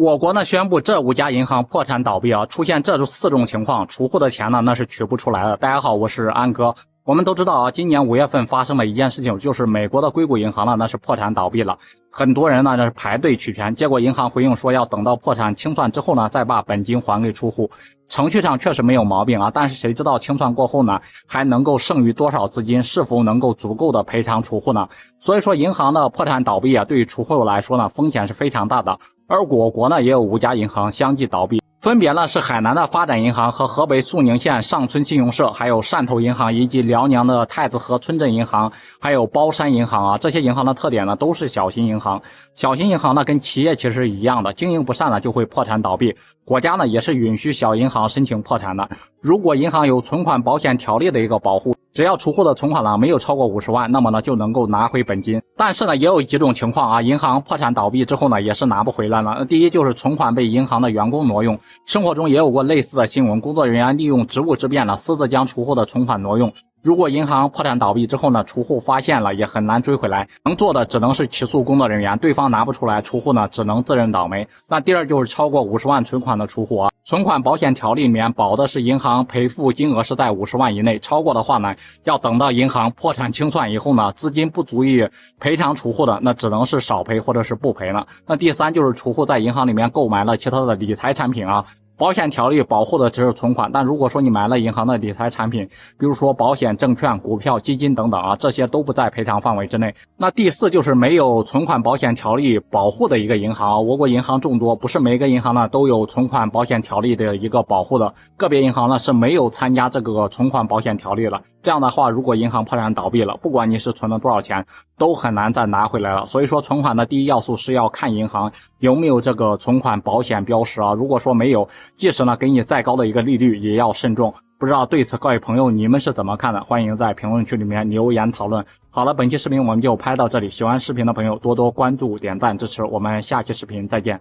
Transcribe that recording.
我国呢宣布这5家银行破产倒闭啊，出现这4种情况，储户的钱呢那是取不出来的。大家好，我是安哥。我们都知道啊，今年5月份发生了一件事情，就是美国的硅谷银行呢那是破产倒闭了，很多人呢那是排队取钱，结果银行回应说要等到破产清算之后呢再把本金还给储户。程序上确实没有毛病啊，但是谁知道清算过后呢还能够剩余多少资金，是否能够足够的赔偿储户呢？所以说银行的破产倒闭啊，对于储户来说呢风险是非常大的。而我国呢也有5家银行相继倒闭，分别呢是海南的发展银行和河北肃宁县上村信用社，还有汕头银行以及辽宁的太子河村镇银行，还有包山银行啊。这些银行的特点呢都是小型银行，小型银行呢跟企业其实是一样的，经营不善呢就会破产倒闭。国家呢也是允许小银行申请破产的，如果银行有存款保险条例的一个保护，只要储户的存款呢没有超过50万，那么呢就能够拿回本金。但是呢也有几种情况啊，银行破产倒闭之后呢也是拿不回来了。第一就是存款被银行的员工挪用，生活中也有过类似的新闻，工作人员利用职务之便呢私自将储户的存款挪用。如果银行破产倒闭之后呢，储户发现了也很难追回来，能做的只能是起诉工作人员，对方拿不出来，储户呢只能自认倒霉。那第二就是超过50万存款的储户啊，存款保险条例里面保的是银行赔付金额是在50万以内，超过的话呢，要等到银行破产清算以后呢，资金不足以赔偿储户的，那只能是少赔或者是不赔了。那第三就是储户在银行里面购买了其他的理财产品啊。保险条例保护的只是存款，但如果说你买了银行的理财产品，比如说保险、证券、股票、基金等等啊，这些都不在赔偿范围之内。那第四就是没有存款保险条例保护的一个银行，我国银行众多，不是每个银行呢都有存款保险条例的一个保护的，个别银行呢是没有参加这个存款保险条例了。这样的话，如果银行破产倒闭了，不管你是存了多少钱，都很难再拿回来了。所以说，存款的第一要素是要看银行有没有这个存款保险标识啊。如果说没有，即使呢给你再高的一个利率，也要慎重。不知道对此各位朋友你们是怎么看的？欢迎在评论区里面留言讨论。好了，本期视频我们就拍到这里，喜欢视频的朋友多多关注、点赞支持，我们下期视频再见。